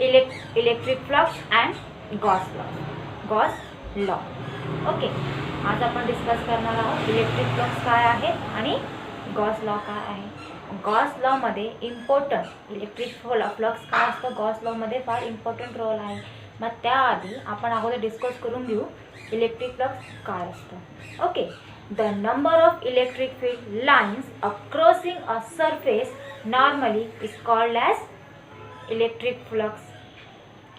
Electric flux and Gauss law. Okay, आज आपण discuss करणार आहोत इलेक्ट्रिक फ्लक्स काय आहे आणि गॉस लॉ काय आहे. गॉस लॉमध्ये इम्पॉर्टंट इलेक्ट्रिक फ्लक्स काय असतं, गॉस लॉमध्ये फार इम्पॉर्टंट रोल आहे. मग त्याआधी आपण अगोदर डिस्कस करून घेऊ इलेक्ट्रिक फ्लक्स काय असतं. Okay, the number of electric field lines crossing a surface normally is called as electric flux.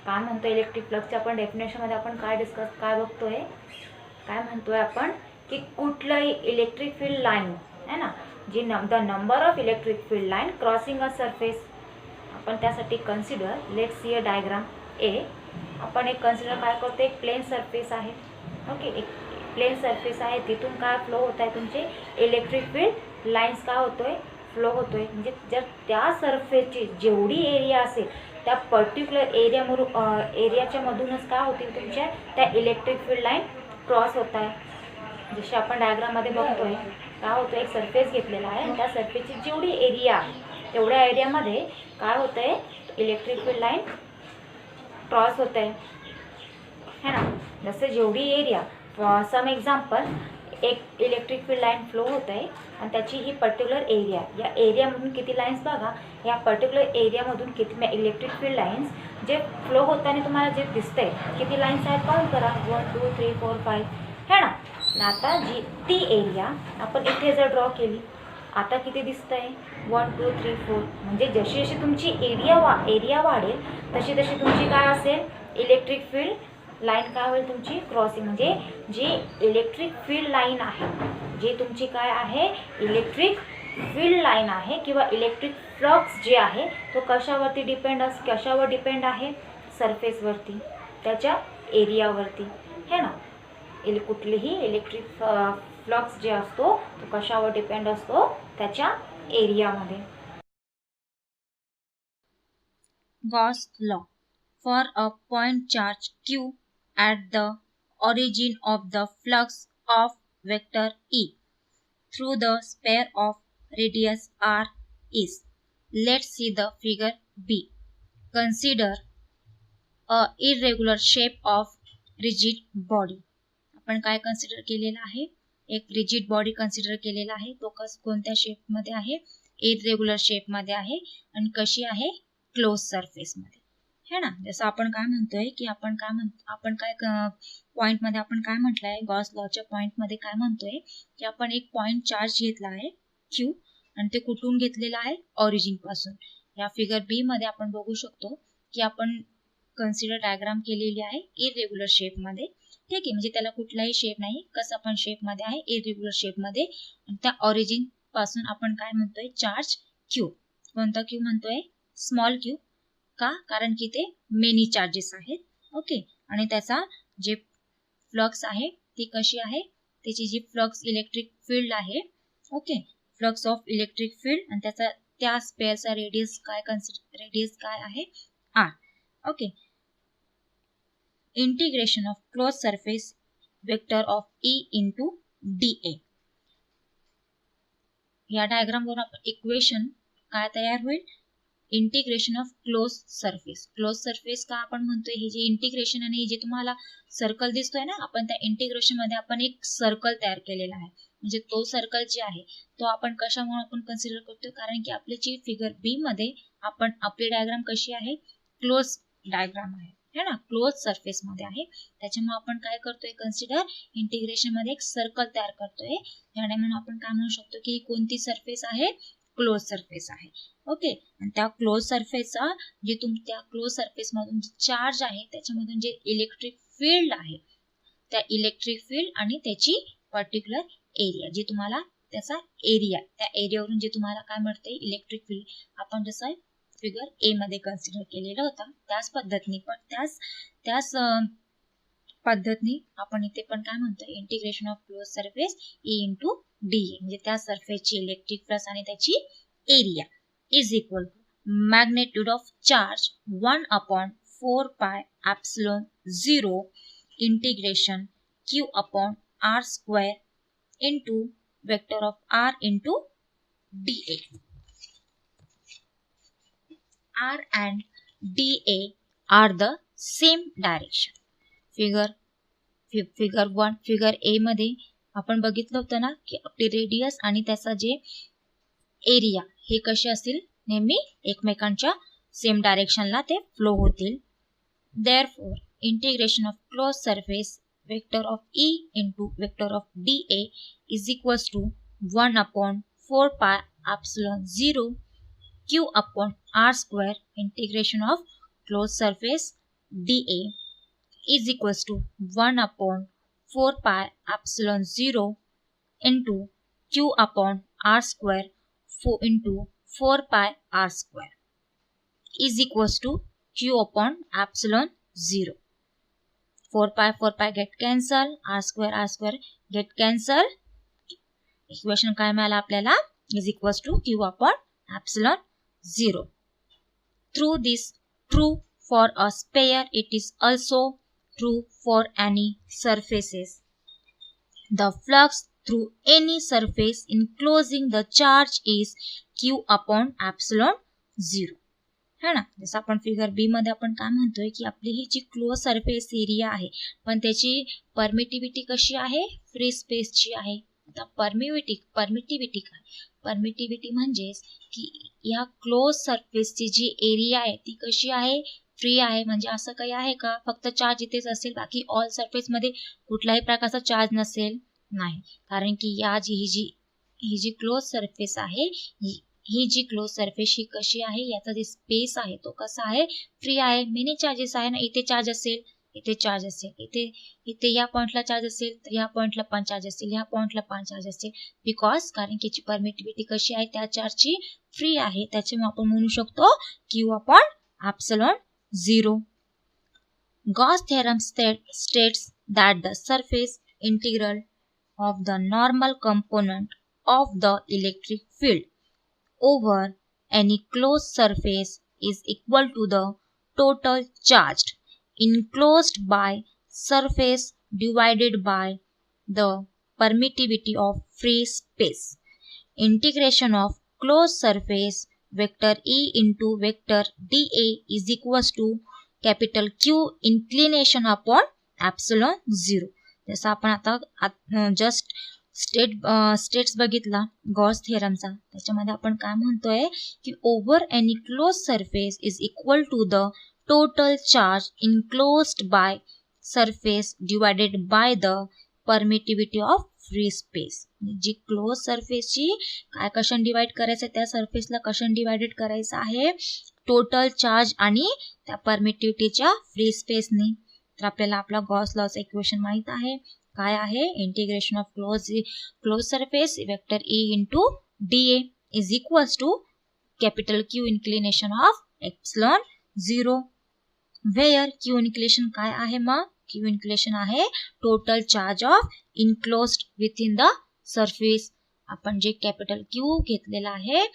काय म्हणतो इलेक्ट्रिक फ्लक्सच्या आपण डेफिनेशनमध्ये आपण काय बघतोय, काय म्हणतोय आपण की कुठलंही इलेक्ट्रिक फील्ड लाईन आहे ना, जी the number of electric field line crossing a surface. आपण त्यासाठी consider let see a diagram A. आपण एक कन्सिडर काय करतो, एक प्लेन सरफेस आहे. ओके, एक प्लेन सरफेस आहे, तिथून काय फ्लो होत आहे, तुमचे इलेक्ट्रिक फील्ड लाईन्स काय होतोय, फ्लो होतोय. म्हणजे जर त्या सरफेसची जेवढी एरिया असेल त्या पर्टिक्युलर एरियाच्या मधूनच काय होतील, तुमच्या त्या इलेक्ट्रिक फील्ड लाईन क्रॉस होत आहे. जसे आपण डायग्राममध्ये बघतोय काय होतं, एक सरफेस घेतलेला आहे आणि त्या सरफेसची जेवढी एरिया आहे तेवढ्या एरियामध्ये काय होत आहे, इलेक्ट्रिक फील्ड लाईन क्रॉस होत आहे है ना. जसं जेवढी एरिया, सम एक्झाम्पल, एक इलेक्ट्रिक फील्ड लाईन फ्लो होत आहे आणि त्याची ही पर्टिक्युलर एरिया, या एरियामधून किती लाईन्स बघा, या पर्टिक्युलर एरियामधून किती इलेक्ट्रिक फील्ड लाईन्स जे फ्लो होताना तुम्हाला जे दिसतंय, किती लाईन्स आहेत काउंट करा, 1 2 3 4 5 है ना. आता ती एरिया आपण इथे जर ड्रॉ केली, आता किती दिसतंय, 1 2 3 4. म्हणजे जशी जशी तुमची एरिया वाढेल तशी तशी तुमची काय असेल, इलेक्ट्रिक फील्ड लाईन काय होईल तुमची क्रॉसिंग. म्हणजे जी इलेक्ट्रिक फील्ड लाईन आहे, जी तुमची काय आहे, इलेक्ट्रिक फील्ड लाईन आहे किंवा इलेक्ट्रिक फ्लक्स जे आहे तो कशावर डिपेंड आहे, सरफेसवरती, त्याच्या एरियावरती है ना. कुठलीही इलेक्ट्रिक फ्लक्स जे असतो तो कशावर डिपेंड असतो, त्याच्या एरियामध्ये. Gauss law. For a point charge q at the origin of the flux of vector E through the sphere of radius r is. Let's see the figure B. Consider a irregular shape of rigid body. आपण काय consider केलेला आहे, एक rigid body consider केलेला आहे. तो कोणत्या शेपमध्ये आहे, इरेग्युलर शेपमध्ये आहे आणि कशी आहे, क्लोज सरफेसमध्ये है ना. जसं आपण काय म्हणतोय की आपण काय पॉइंटमध्ये आपण काय म्हटलंय, गॉस लॉच्या पॉइंटमध्ये काय म्हणतोय की आपण एक पॉइंट चार्ज घेतला आहे क्यू आणि ते कुठून घेतलेला आहे, ऑरिजिन पासून. या फिगर बी मध्ये आपण बघू शकतो की आपण कन्सिडर डायग्राम केलेली आहे इरेग्युलर शेपमध्ये. ठीक आहे, म्हणजे त्याला कुठलाही शेप नाही, कसं पण शेपमध्ये आहे, इरेग्युलर शेपमध्ये. त्या ऑरिजिन पासून आपण काय म्हणतोय, चार्ज क्यू. कोणता क्यू म्हणतोय, स्मॉल क्यू. का, कारण की ते मेनी चार्जेस आहेत. ओके, आणि त्याचा जे फ्लक्स आहे ती कशी आहे, त्याची जी फ्लक्स इलेक्ट्रिक फील्ड आहे, okay, flux of electric field, आणि त्याचा त्या स्पेअरचा रेडियस काय आहे, R. Okay, integration of close surface vector of E into dA. या डायग्राम वरून आपण इक्वेशन काय तयार होईल, integration of close surface. Close surface का आपण म्हणतोय, हे जे इंटिग्रेशन आणि जे तुम्हाला सर्कल दिसतोय ना, आपण त्या इंटिग्रेशन मध्ये आपण एक सर्कल तयार केलेला आहे. म्हणजे तो सर्कल जे आहे तो आपण कशामुळे आपण कन्सिडर करतोय, कारण की आपली जी फिगर बी मध्ये आपली डायग्राम कशी आहे, क्लोज डायग्राम आहे है ना, क्लोज सरफेस मध्ये आहे. त्याच्यामुळे आपण काय करतोय, कन्सिडर इंटिग्रेशन मध्ये एक सर्कल तयार करतोय. त्याने म्हणून आपण काय म्हणू शकतो की कोणती सरफेस आहे, क्लोज सरफेस आहे. ओके, आणि त्या क्लोज सरफेसचा जे त्या क्लोज सरफेस मधून चार्ज आहे त्याच्यामधून जे इलेक्ट्रिक फील्ड आहे, त्या इलेक्ट्रिक फील्ड आणि त्याची पर्टिक्युलर एरिया, जी तुम्हाला त्याचा एरिया, त्या एरियावरून जे तुम्हाला काय मिळते, इलेक्ट्रिक फील्ड, आपण जसं फिगर ए मध्ये कन्सिडर केलेला होता त्याच पद्धतीने आपण इथे पण काय म्हणतोय, integration of close surface E into dA. म्हणजे त्या सरफेसची इलेक्ट्रिक फ्लक्स आणि त्याची area is equal to magnitude of charge 1/4 pi epsilon 0 integration Q upon R square into vector of R into dA. R and dA are the same direction. Figure 1 figure A मध्ये आपण बघितलं होतं ना की आपली radius आणि त्याचा जे एरिया हे कसे असतील नेहमी एकमेकांच्या सेम डायरेक्शनला ते फ्लो होतील. Therefore, integration of closed surface vector of E into vector of dA is equals to 1 upon 4 pi epsilon 0 q upon r square. Integration of closed surface dA is equals to 1 upon 4 pi epsilon 0 into q upon r square 4 into 4 pi r square is equals to q upon epsilon 0. 4 pi get cancel, r square get cancel. Equation काय मिळालं आपल्याला is equals to q upon epsilon 0. Through this true for a sphere, it is also true for any surfaces. The flux through any surface enclosing the charge is q upon epsilon 0. है ना. जसं आपण figure B मध्ये आपण काय म्हणतोय की आपली ही जी क्लोज सरफेस एरिया आहे पण त्याची परमिटिव्हिटी कशी आहे, फ्री स्पेसची आहे. आता परमिटिव्हिटी काय, परमिटिव्हिटी म्हणजेच की या क्लोज सरफेसची जी एरिया आहे ती कशी आहे, फ्री आहे. म्हणजे असं काही आहे का फक्त चार्ज इथेच असेल बाकी ऑल सरफेस मध्ये कुठल्याही प्रकारचा चार्ज नसेल, नाही. कारण की ही जी क्लोज सरफेस आहे ही जी क्लोज सरफेस ही कशी आहे, याचा जे स्पेस आहे तो कसा आहे, फ्री आहे. मेनी चार्जेस आहे ना, इथे चार्ज असेल, इथे चार्ज असेल, इथे या पॉइंटला चार्ज असेल तर या पॉइंटला पण चार्ज असेल, या पॉइंटला पण चार्ज असेल. बिकॉज कारण की याची परमिटिव्हिटी कशी आहे, त्या चार्जची फ्री आहे. त्याच्यामुळे आपण म्हणू शकतो q upon epsilon 0. Gauss theorem states that the surface integral of the normal component of the electric field over any closed surface is equal to the total charge enclosed by surface divided by the permittivity of free space. Integration of closed surface vector E into vector dA is equals to capital Q inclination upon epsilon 0. जसं आपण आता just states बघितला गॉस थेरमचा, त्याच्यामध्ये आपण काय म्हणतोय की over any close surface is equal to the total charge enclosed by surface divided by the permittivity of free space. जी क्लोज सरफेसची काय कशाने डिवाइड करायचं, त्या सरफेसला कशाने डिवाइडेड करायचं आहे, टोटल चार्ज आणि त्या परमिटिव्हिटीच्या फ्री स्पेसने. तर आपल्याला आपला गॉस लॉचं इक्वेशन माहित आहे काय आहे, integration of close surface vector E into dA is equals to capital Q inclination of epsilon 0. Where Q inclination काय आहे, मग Q इन्क्लिनेशन आहे total charge of enclosed with in the surface. आपण जे कॅपिटल Q घेतलेला आहे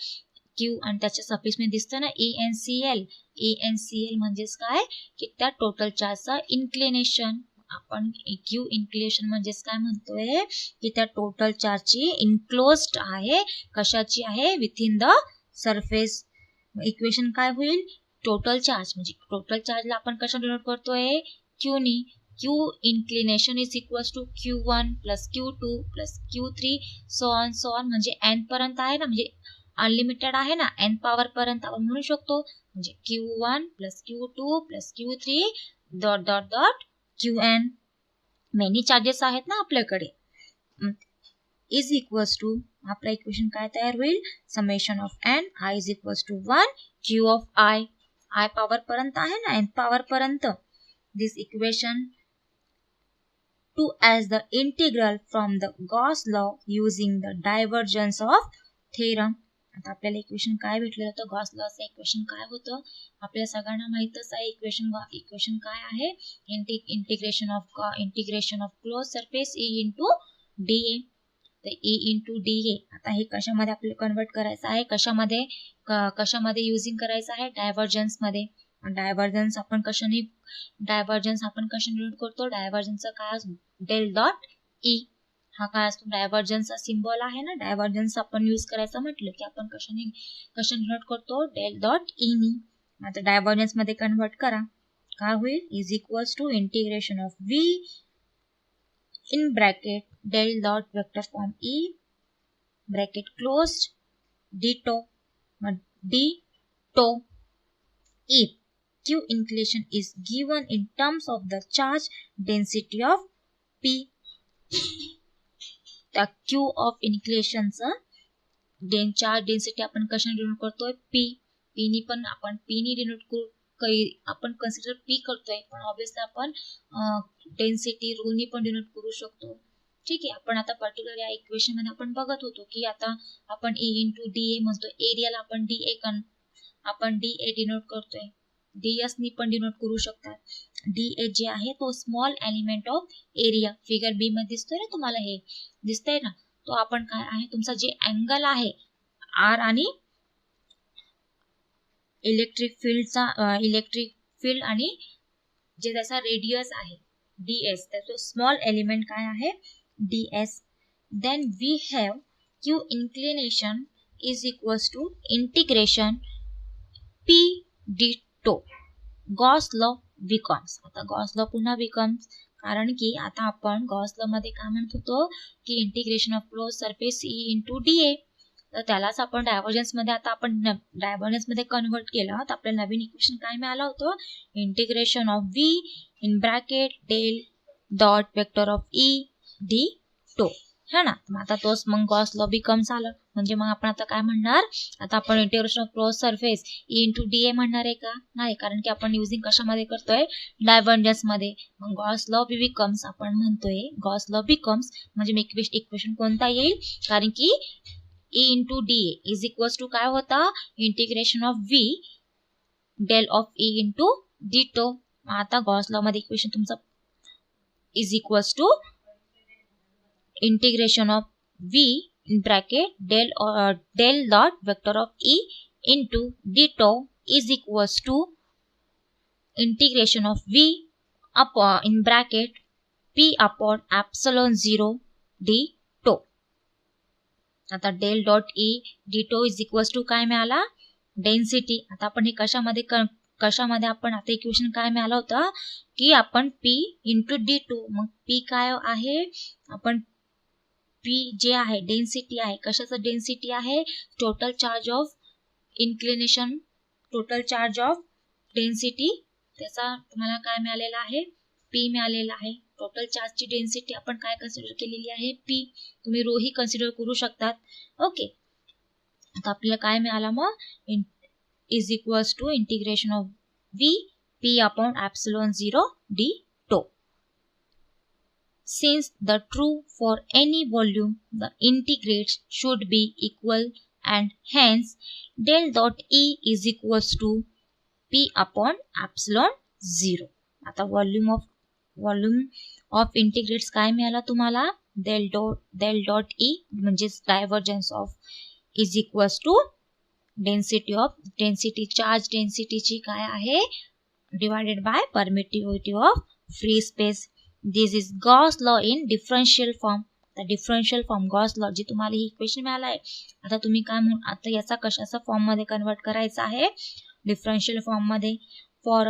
Q आणि त्याच्या सफिक्स मध्ये दिसतं ना ENCL म्हणजेच काय की त्या टोटल चार्जचा इन्क्लिनेशन. आपण Q इन्क्लिनेशन म्हणजेच काय म्हणतोय की त्या टोटल चार्जची इनक्लोज्ड आहे, कशाची आहे, with in the surface. Equation काय होईल, टोटल चार्ज म्हणजे टोटल चार्जला आपण कशा डिनोट करतोय, Q नी. Q inclination is equals to Q1 plus Q2 plus Q3 so on म्हणजे n पर्यंत आहे ना, म्हणजे अनलिमिटेड आहे ना, n पॉवर पर्यंत आपण म्हणू शकतो. म्हणजे Q1 plus Q2 plus Q3 dot dot dot Qn. Many charges आहेत ना आपल्याकडे. इज इक्वल्स टू आपला इक्वेशन काय तयार होईल, summation of n i is equals to 1 Q of i power पर्यंत आहे ना, n पॉवर पर्यंत. This equation to as the integral from the Gauss law using the divergence of theorem. आता आपल्याला इक्वेशन काय भेटलं होतं, गॉस लॉचं इक्वेशन काय होतं आपल्याला सगळ्यांना माहितच आहे. इक्वेशन काय आहे, integration of close surface E into dA. तर E इंटू dA आता हे कशामध्ये आपल्याला कन्वर्ट करायचं आहे, कशामध्ये युजिंग करायचं आहे, डायव्हर्जन्स मध्ये. डायव्हर्जन्स आपण कशाने डिनोट करतो, डायव्हर्जन्सचा काय, डेल डॉट E. हा काय असतो, डायव्हर्जन्सचा सिम्बॉल आहे ना. डायव्हर्जन्स आपण यूज करायचं म्हटलं की आपण कशाने डिनोट करतो, डेल डॉट E नी. आता डायव्हर्जन्स मध्ये कन्वर्ट करा. काय होईल is equals to integration of v in bracket del dot vector form e bracket closed ditto if q inclination is given in terms of the charge density of p. त्या q of इन्क्लिनेशनचं charge density आपण कशाने denote करतोय p नी पण आपण p नी denote करू आपण कन्सिडर p करतोय पण ऑब्विसली आपण डेन्सिटी रो नी पण डिनोट करू शकतो. ठीक आहे. आपण आता पर्टिक्युलर या इक्वेशन मध्ये आपण बघत होतो की आता आपण e इंटू da म्हणतो एरियाला आपण da डिनोट करतोय ds नी पण डिनोट करू शकतात. da जे आहे तो small element of area figure B मध्ये दिसतोय ना तुम्हाला हे दिसतंय ना तो आपण काय आहे तुमचा जे अँगल आहे r आणि इलेक्ट्रिक फील्ड आणि जे त्याचा रेडियस आहे ds त्याचा स्मॉल एलिमेंट काय आहे ds. then we have q inclination is equals to integration p dτ. Gauss law becomes आता गॉस लॉ पुन्हा becomes कारण की आता आपण गॉस लॉ मध्ये काय म्हणत होतो की integration of close surface e into da तर त्यालाच आपण डायव्हर्जन्स मध्ये आता आपण डायव्हर्जन्स मध्ये कन्व्हर्ट केलं तर आपल्याला नवीन इक्वेशन काय मिळालं होतं integration of v in bracket del dot vector of e dτ है ना. मग आता तोच मग गॉस लॉ बिकम्स आलं म्हणजे मग आपण आता काय म्हणणार आता आपण integration of close surface e into da म्हणणार आहे का नाही कारण की आपण युजिंग कशामध्ये करतोय डायव्हर्जन्स मध्ये. मग गॉस लॉ बिकम्स आपण म्हणतोय गॉस लॉ बिकम्स म्हणजे मग इक्वेशन कोणता येईल कारण की e into da is equals to काय होता integration of v del of e into dτ. आता गॉस लॉ मध्ये इक्वेशन तुमचं is equals to integration of v in bracket del dot vector of e into dτ is equals to integration of v upon in bracket p upon epsilon 0 dτ. आता del dot e dτ is equals to काय मिळाला density. आता आपण हे कशामध्ये आपण आता equation काय मिळालं होतं की आपण p into d2 मग p काय आहे आपण p जे आहे डेन्सिटी आहे कशाचं डेन्सिटी आहे total charge of inclination total charge of density त्याचा तुम्हाला काय मिळालेला आहे p मिळालेला आहे. टोटल चार्जची डेन्सिटी आपण काय कन्सिडर केलेली आहे p तुम्ही रो ही कन्सिडर करू शकतात. ओके आता आपल्याला काय मिळाला मग is equals to integration of v p upon epsilon 0 dτ. Since the true for any volume, the integrate should be equal and hence del dot E is equals to P upon epsilon 0. आता volume of integrates काय मिळाला तुम्हाला del dot E म्हणजेच divergence of is equals to density charge density ची काय आहे divided by permittivity of free space. This is Gauss law in differential form. The differential form Gauss law जी तुम्हाला ही equation मिळाला आहे आता तुम्ही काय म्हणून आता याचा कशाचा फॉर्म मध्ये कन्वर्ट करायचा आहे डिफरन्शियल फॉर्म मध्ये for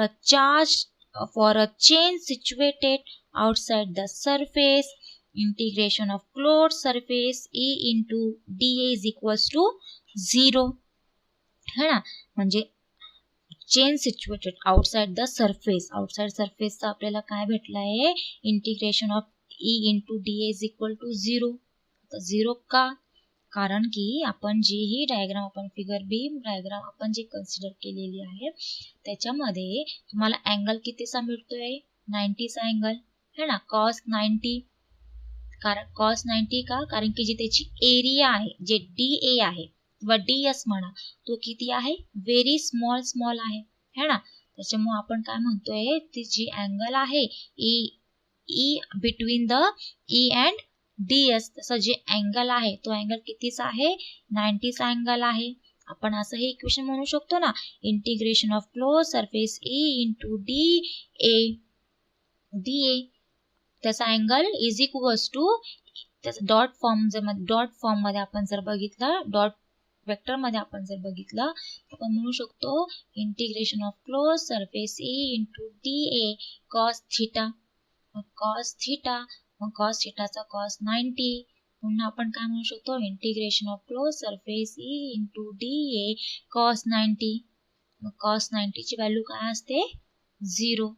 a chain situated outside the surface integration of closed surface e into da is equals to 0 है ना. म्हणजे chain situated outside the surface outside सरफेसचा आपल्याला काय भेटलं आहे integration of e into da is equal to 0. आता 0 का कारण की आपण जी ही डायग्राम आपण फिगर बी डायग्राम आपण जी कन्सिडर केलेली आहे त्याच्यामध्ये तुम्हाला अँगल कितीचा मिळतोय 90 चा अँगल है ना cos 90 कारण cos 90 का कारण की जी त्याची एरिया आहे जे da आहे किंवा ds म्हणा तो किती आहे व्हेरी स्मॉल आहे है ना. त्याच्यामुळे आपण काय म्हणतोय ती जी अँगल आहे e between the e and ds तसा जे अँगल आहे तो अँगल कितीचा आहे 90 चा अँगल आहे. आपण असं हे इक्वेशन म्हणू शकतो ना integration of close surface e into da त्याचा अँगल इज इक्वल्स टू त्याचा डॉट फॉर्म मध्ये आपण जर बघितलं वेक्टरमध्ये आपण जर बघितलं आपण म्हणू शकतो integration of close surface E into dA cos theta. Cos theta, मग कॉस थिटाचा कॉस 90. पुन्हा आपण काय म्हणू शकतो integration of close surface E into dA cos 90. मग कॉस 90 ची व्हॅल्यू काय असते 0.